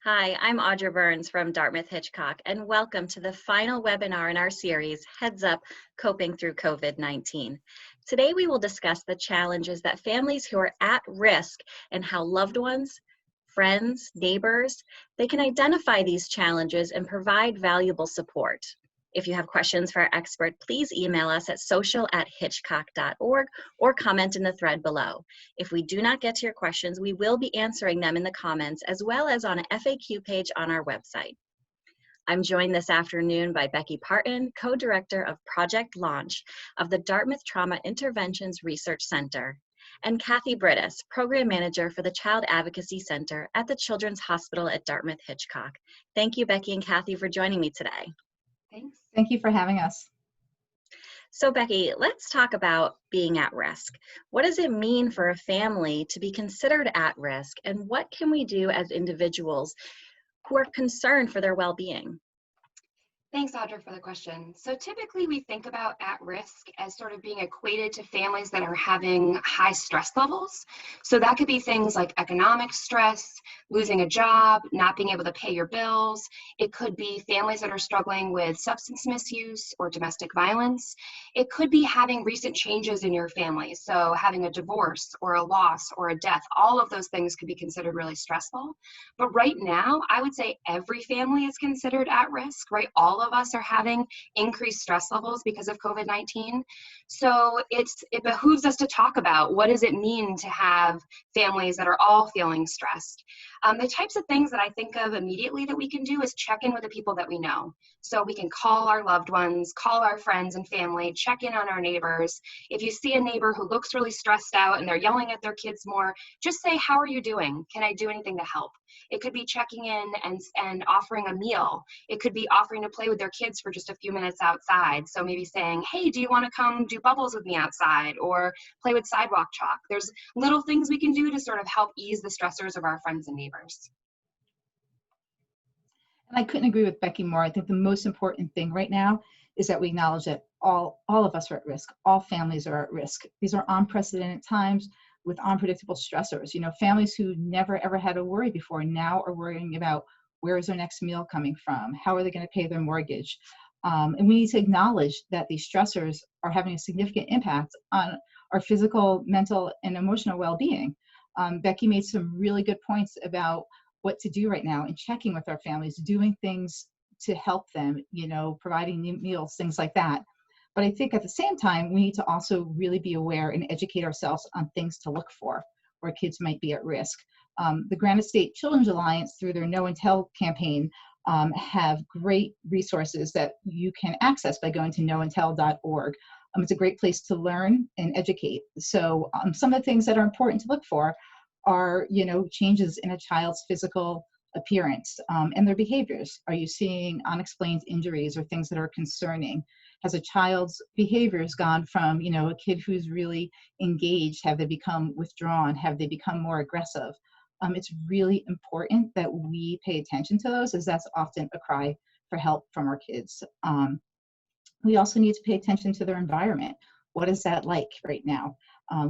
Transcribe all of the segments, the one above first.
Hi, I'm Audra Burns from Dartmouth-Hitchcock, and welcome to the final webinar in our series, Heads Up, Coping Through COVID-19. Today we will discuss the challenges that families who are at risk and how loved ones, friends, neighbors, they can identify these challenges and provide valuable support. If you have questions for our expert, please email us at social@hitchcock.org or comment in the thread below. If we do not get to your questions, we will be answering them in the comments as well as on an FAQ page on our website. I'm joined this afternoon by Becky Parton, co-director of Project Launch of the Dartmouth Trauma Interventions Research Center, and Cathy Brittis, program manager for the Child Advocacy Center at the Children's Hospital at Dartmouth-Hitchcock. Thank you, Becky and Cathy, for joining me today. Thanks. Thank you for having us. So Becky, let's talk about being at risk. What does it mean for a family to be considered at risk, and what can we do as individuals who are concerned for their well-being? Thanks, Audra, for the question. So typically we think about at risk as sort of being equated to families that are having high stress levels. So that could be things like economic stress, losing a job, not being able to pay your bills. It could be families that are struggling with substance misuse or domestic violence. It could be having recent changes in your family. So having a divorce or a loss or a death, all of those things could be considered really stressful. But right now, I would say every family is considered at risk, right? All of us are having increased stress levels because of COVID-19. So it behooves us to talk about what does it mean to have families that are all feeling stressed. The types of things that I think of immediately that we can do is check in with the people that we know. So we can call our loved ones, call our friends and family, check in on our neighbors. If you see a neighbor who looks really stressed out and they're yelling at their kids more, just say, how are you doing? Can I do anything to help? It could be checking in and offering a meal. It could be offering to play with their kids for just a few minutes outside. So maybe saying, hey, do you want to come do bubbles with me outside or play with sidewalk chalk? There's little things we can do to sort of help ease the stressors of our friends and neighbors. And I couldn't agree with Becky more. I think the most important thing right now is that we acknowledge that all of us are at risk. All families are at risk. These are unprecedented times with unpredictable stressors. You know, families who never ever had to worry before now are worrying about where is their next meal coming from? How are they going to pay their mortgage? And we need to acknowledge that these stressors are having a significant impact on our physical, mental, and emotional well-being. Becky made some really good points about what to do right now and checking with our families, doing things to help them, you know, providing new meals, things like that. But I think at the same time, we need to also really be aware and educate ourselves on things to look for where kids might be at risk. The Granite State Children's Alliance, through their Know and Tell campaign, have great resources that you can access by going to knowandtell.org. It's a great place to learn and educate. So some of the things that are important to look for are, you know, changes in a child's physical appearance and their behaviors. Are you seeing unexplained injuries or things that are concerning? Has a child's behaviors gone from, you know, a kid who's really engaged, have they become withdrawn? Have they become more aggressive? It's really important that we pay attention to those, as that's often a cry for help from our kids. We also need to pay attention to their environment. What is that like right now?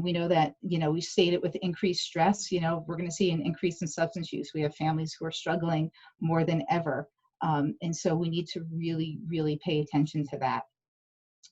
We know that, you know, we stated with increased stress, you know, we're going to see an increase in substance use. We have families who are struggling more than ever. And so we need to really, really pay attention to that.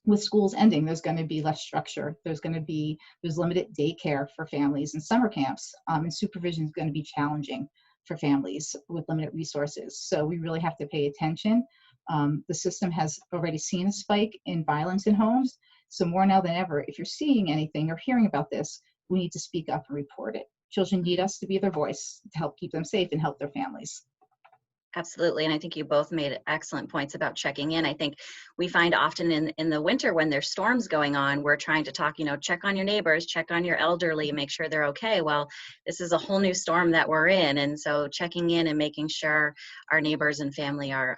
With schools ending, there's going to be less structure. There's limited daycare for families and summer camps, and supervision is going to be challenging for families with limited resources. So we really have to pay attention. The system has already seen a spike in violence in homes. So more now than ever, if you're seeing anything or hearing about this, we need to speak up and report it. Children need us to be their voice to help keep them safe and help their families. Absolutely, and I think you both made excellent points about checking in. I think we find often in the winter when there's storms going on, we're trying to talk, you know, check on your neighbors, check on your elderly, make sure they're okay. Well, this is a whole new storm that we're in, and so checking in and making sure our neighbors and family are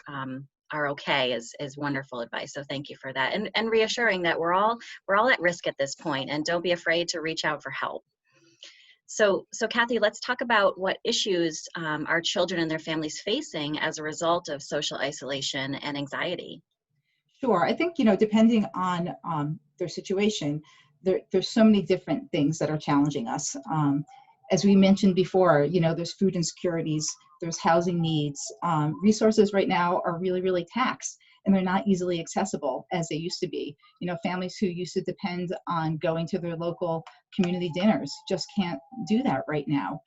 okay is wonderful advice. So thank you for that, and reassuring that we're all at risk at this point, and don't be afraid to reach out for help. So Cathy, let's talk about what issues our children and their families facing as a result of social isolation and anxiety. Sure. I think, you know, depending on their situation, there's so many different things that are challenging us. As we mentioned before, you know, there's food insecurities, there's housing needs. Resources right now are really, really taxed, and they're not easily accessible as they used to be. You know, families who used to depend on going to their local community dinners just can't do that right now.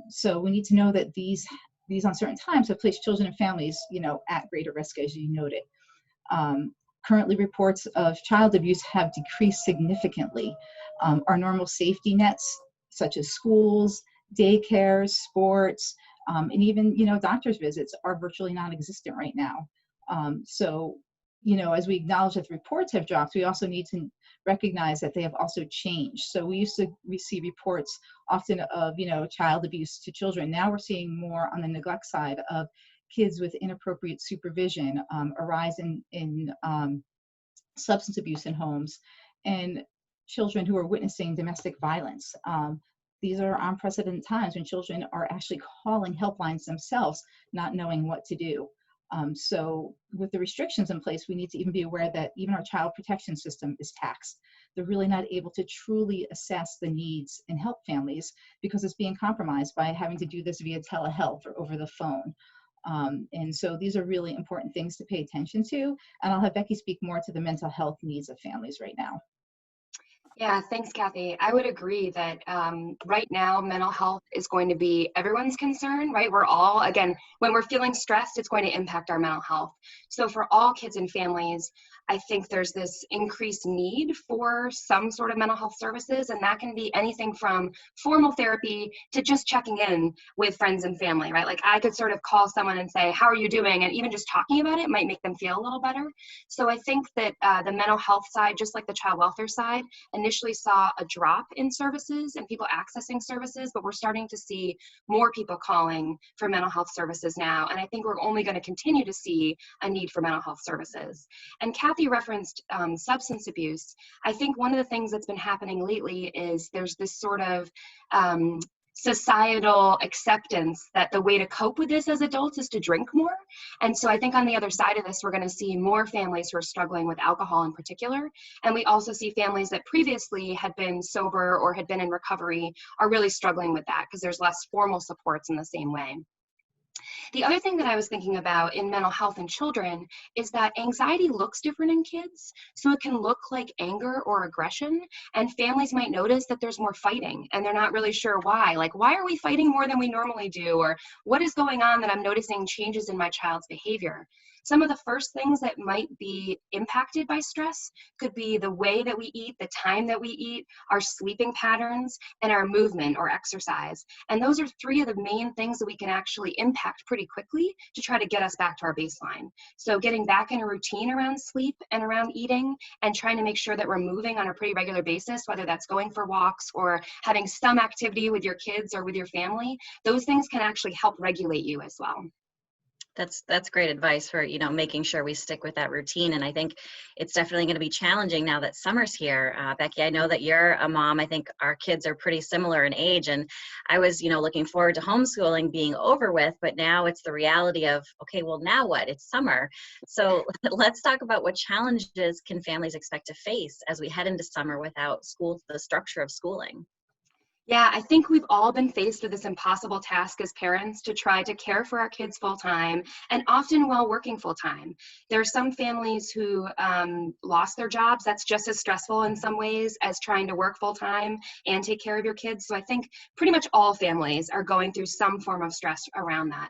So we need to know that these uncertain times have placed children and families, you know, at greater risk, as you noted. Currently, reports of child abuse have decreased significantly. Our normal safety nets, such as schools, daycares, sports, and even, you know, doctor's visits, are virtually non-existent right now. So, you know, as we acknowledge that the reports have dropped, we also need to recognize that they have also changed. So we used to receive reports often of, you know, child abuse to children. Now we're seeing more on the neglect side of kids with inappropriate supervision, a rise in substance abuse in homes, and children who are witnessing domestic violence. These are unprecedented times when children are actually calling helplines themselves, not knowing what to do. So with the restrictions in place, we need to even be aware that even our child protection system is taxed. They're really not able to truly assess the needs and help families because it's being compromised by having to do this via telehealth or over the phone. And so these are really important things to pay attention to. And I'll have Becky speak more to the mental health needs of families right now. Yeah, thanks, Cathy. I would agree that right now, mental health is going to be everyone's concern, right? We're all, again, when we're feeling stressed, it's going to impact our mental health. So for all kids and families, I think there's this increased need for some sort of mental health services, and that can be anything from formal therapy to just checking in with friends and family, right? Like I could sort of call someone and say, how are you doing? And even just talking about it might make them feel a little better. So I think that the mental health side, just like the child welfare side, initially saw a drop in services and people accessing services, but we're starting to see more people calling for mental health services now. And I think we're only going to continue to see a need for mental health services. And Cathy referenced substance abuse. I think one of the things that's been happening lately is there's this sort of societal acceptance that the way to cope with this as adults is to drink more. And so I think on the other side of this, we're going to see more families who are struggling with alcohol in particular. And we also see families that previously had been sober or had been in recovery are really struggling with that because there's less formal supports in the same way. The other thing that I was thinking about in mental health in children is that anxiety looks different in kids. So it can look like anger or aggression, and families might notice that there's more fighting and they're not really sure why. Like, why are we fighting more than we normally do? Or what is going on that I'm noticing changes in my child's behavior? Some of the first things that might be impacted by stress could be the way that we eat, the time that we eat, our sleeping patterns, and our movement or exercise. And those are three of the main things that we can actually impact pretty quickly to try to get us back to our baseline. So getting back in a routine around sleep and around eating and trying to make sure that we're moving on a pretty regular basis, whether that's going for walks or having some activity with your kids or with your family, those things can actually help regulate you as well. That's great advice for, you know, making sure we stick with that routine. And I think it's definitely going to be challenging now that summer's here. Becky, I know that you're a mom. I think our kids are pretty similar in age. And I was, you know, looking forward to homeschooling being over with, but now it's the reality of, okay, well, now what? It's summer. So let's talk about what challenges can families expect to face as we head into summer without school, the structure of schooling. Yeah, I think we've all been faced with this impossible task as parents to try to care for our kids full time and often while working full time. There are some families who lost their jobs. That's just as stressful in some ways as trying to work full time and take care of your kids. So I think pretty much all families are going through some form of stress around that.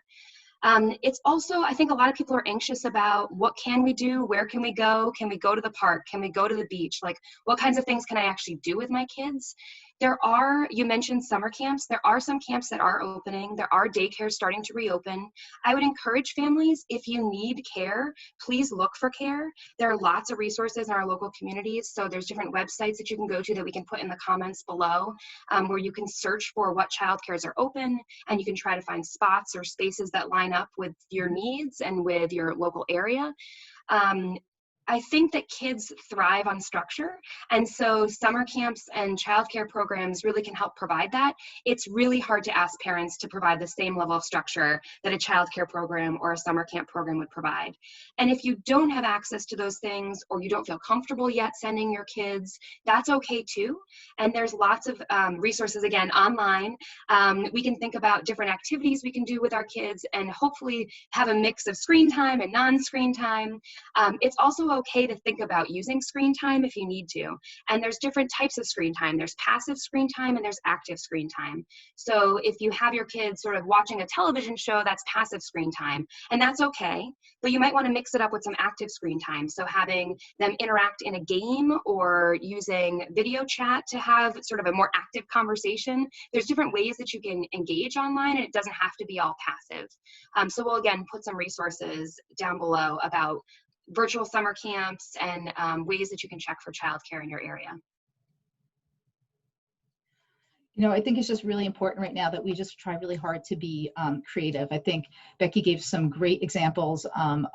It's also, I think a lot of people are anxious about what can we do? Where can we go? Can we go to the park? Can we go to the beach? Like, what kinds of things can I actually do with my kids? There are, you mentioned summer camps. There are some camps that are opening. There are daycares starting to reopen. I would encourage families, if you need care, please look for care. There are lots of resources in our local communities. So there's different websites that you can go to that we can put in the comments below, where you can search for what childcares are open, and you can try to find spots or spaces that line up with your needs and with your local area. I think that kids thrive on structure, and so summer camps and childcare programs really can help provide that. It's really hard to ask parents to provide the same level of structure that a childcare program or a summer camp program would provide. And if you don't have access to those things, or you don't feel comfortable yet sending your kids, that's okay too. And there's lots of resources, again, online. We can think about different activities we can do with our kids and hopefully have a mix of screen time and non-screen time. It's also okay to think about using screen time if you need to. And there's different types of screen time. There's passive screen time and there's active screen time. So if you have your kids sort of watching a television show, that's passive screen time, and that's okay. But you might want to mix it up with some active screen time. So having them interact in a game or using video chat to have sort of a more active conversation. There's different ways that you can engage online, and it doesn't have to be all passive. So we'll again put some resources down below about virtual summer camps and ways that you can check for childcare in your area. You know, I think it's just really important right now that we just try really hard to be creative. I think Becky gave some great examples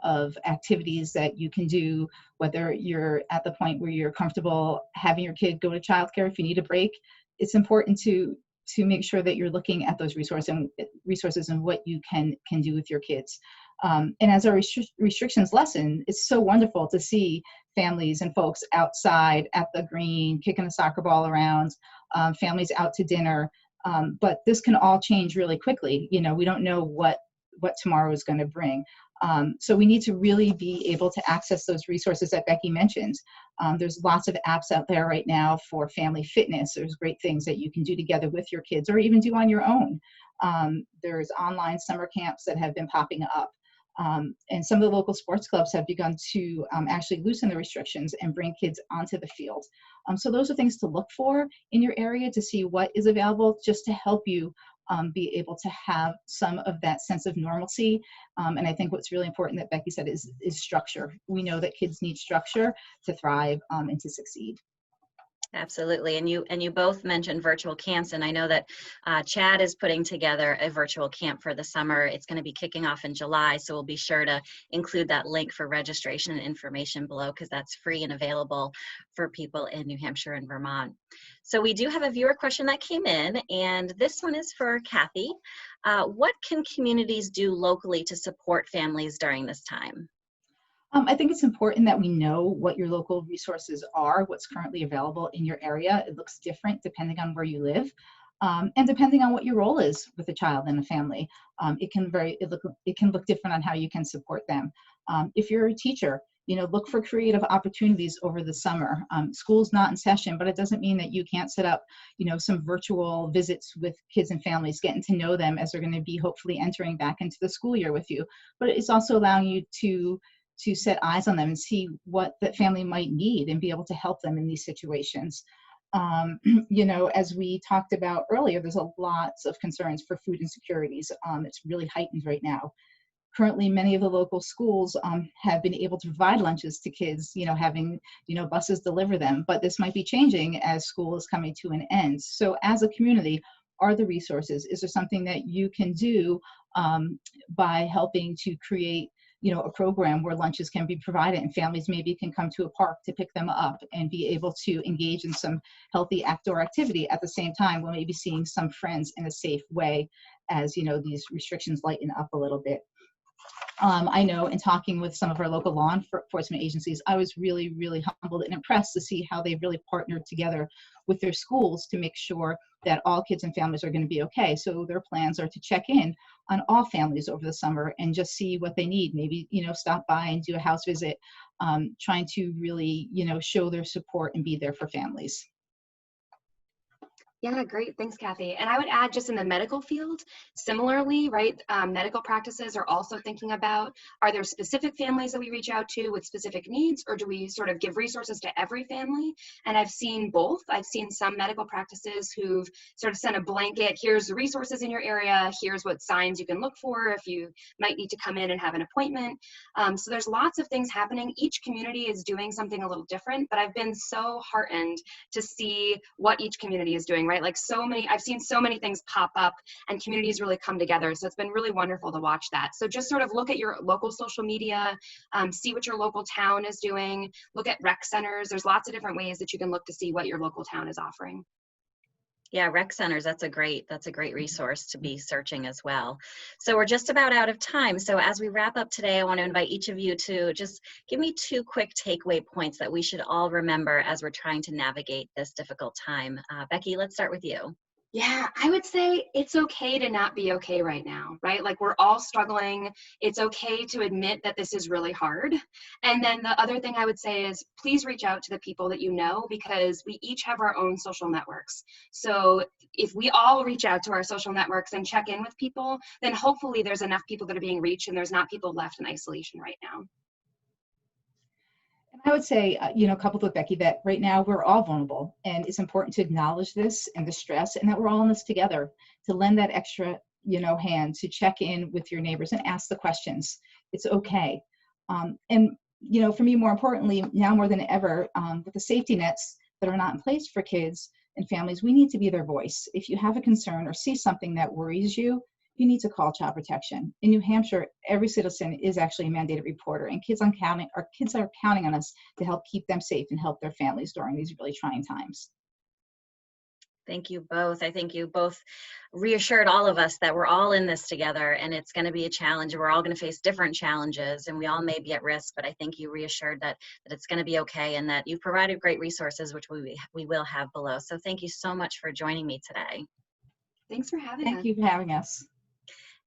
of activities that you can do, whether you're at the point where you're comfortable having your kid go to childcare. If you need a break, it's important to make sure that you're looking at those resources and what you can do with your kids. And as our restrictions lessen, it's so wonderful to see families and folks outside at the green, kicking a soccer ball around, families out to dinner. But this can all change really quickly. You know, we don't know what tomorrow is going to bring. So we need to really be able to access those resources that Becky mentioned. There's lots of apps out there right now for family fitness. There's great things that you can do together with your kids or even do on your own. There's online summer camps that have been popping up. And some of the local sports clubs have begun to actually loosen the restrictions and bring kids onto the field. So those are things to look for in your area to see what is available, just to help you be able to have some of that sense of normalcy. And I think what's really important that Becky said is structure. We know that kids need structure to thrive and to succeed. Absolutely. And you both mentioned virtual camps, and I know that Chad is putting together a virtual camp for the summer. It's going to be kicking off in July, so we'll be sure to include that link for registration and information below, because that's free and available for people in New Hampshire and Vermont. So we do have a viewer question that came in, and this one is for Cathy. What can communities do locally to support families during this time? I think it's important that we know what your local resources are, what's currently available in your area. It looks different depending on where you live, and depending on what your role is with a child and a family. It can look different on how you can support them. If you're a teacher, you know, look for creative opportunities over the summer. School's not in session, but it doesn't mean that you can't set up, you know, some virtual visits with kids and families, getting to know them as they're going to be hopefully entering back into the school year with you. But it's also allowing you to set eyes on them and see what that family might need and be able to help them in these situations. You know, as we talked about earlier, there's a lots of concerns for food insecurities. It's really heightened right now. Currently, many of the local schools have been able to provide lunches to kids, you know, having, you know, buses deliver them, but this might be changing as school is coming to an end. So as a community, are the resources? Is there something that you can do by helping to create, you know, a program where lunches can be provided and families maybe can come to a park to pick them up and be able to engage in some healthy outdoor activity at the same time while maybe seeing some friends in a safe way as, you know, these restrictions lighten up a little bit. I know in talking with some of our local law enforcement agencies, I was really, really humbled and impressed to see how they've really partnered together with their schools to make sure that all kids and families are going to be okay. So their plans are to check in on all families over the summer and just see what they need. Maybe, you know, stop by and do a house visit, trying to really, you know, show their support and be there for families. Yeah, great. Thanks, Cathy. And I would add, just in the medical field, similarly, right, medical practices are also thinking about, are there specific families that we reach out to with specific needs, or do we sort of give resources to every family? And I've seen both. I've seen some medical practices who've sort of sent a blanket, here's the resources in your area, here's what signs you can look for if you might need to come in and have an appointment. So there's lots of things happening. Each community is doing something a little different, but I've been so heartened to see what each community is doing right? Like I've seen so many things pop up and communities really come together. So it's been really wonderful to watch that. So just sort of look at your local social media, see what your local town is doing, look at rec centers. There's lots of different ways that you can look to see what your local town is offering. Yeah, rec centers, that's a great resource to be searching as well. So we're just about out of time. So as we wrap up today, I want to invite each of you to just give me 2 quick takeaway points that we should all remember as we're trying to navigate this difficult time. Becky, let's start with you. Yeah, I would say it's okay to not be okay right now, right? Like we're all struggling. It's okay to admit that this is really hard. And then the other thing I would say is please reach out to the people that you know, because we each have our own social networks. So if we all reach out to our social networks and check in with people, then hopefully there's enough people that are being reached and there's not people left in isolation right now. I would say, coupled with Becky, that right now we're all vulnerable, and it's important to acknowledge this and the stress, and that we're all in this together, to lend that extra, hand to check in with your neighbors and ask the questions. It's okay. And, for me, more importantly, now more than ever, with the safety nets that are not in place for kids and families, we need to be their voice. If you have a concern or see something that worries you, you need to call Child Protection. In New Hampshire, every citizen is actually a mandated reporter, and kids are counting on us to help keep them safe and help their families during these really trying times. Thank you both. I think you both reassured all of us that we're all in this together, and it's going to be a challenge. We're all going to face different challenges, and we all may be at risk, but I think you reassured that it's going to be okay, and that you've provided great resources, which we will have below. So thank you so much for joining me today. Thanks for having us. Thank you for having us.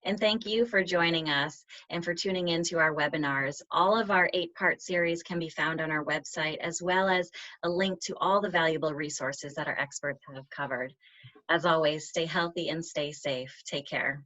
And thank you for joining us and for tuning into our webinars. All of our 8-part series can be found on our website, as well as a link to all the valuable resources that our experts have covered. As always, stay healthy and stay safe. Take care.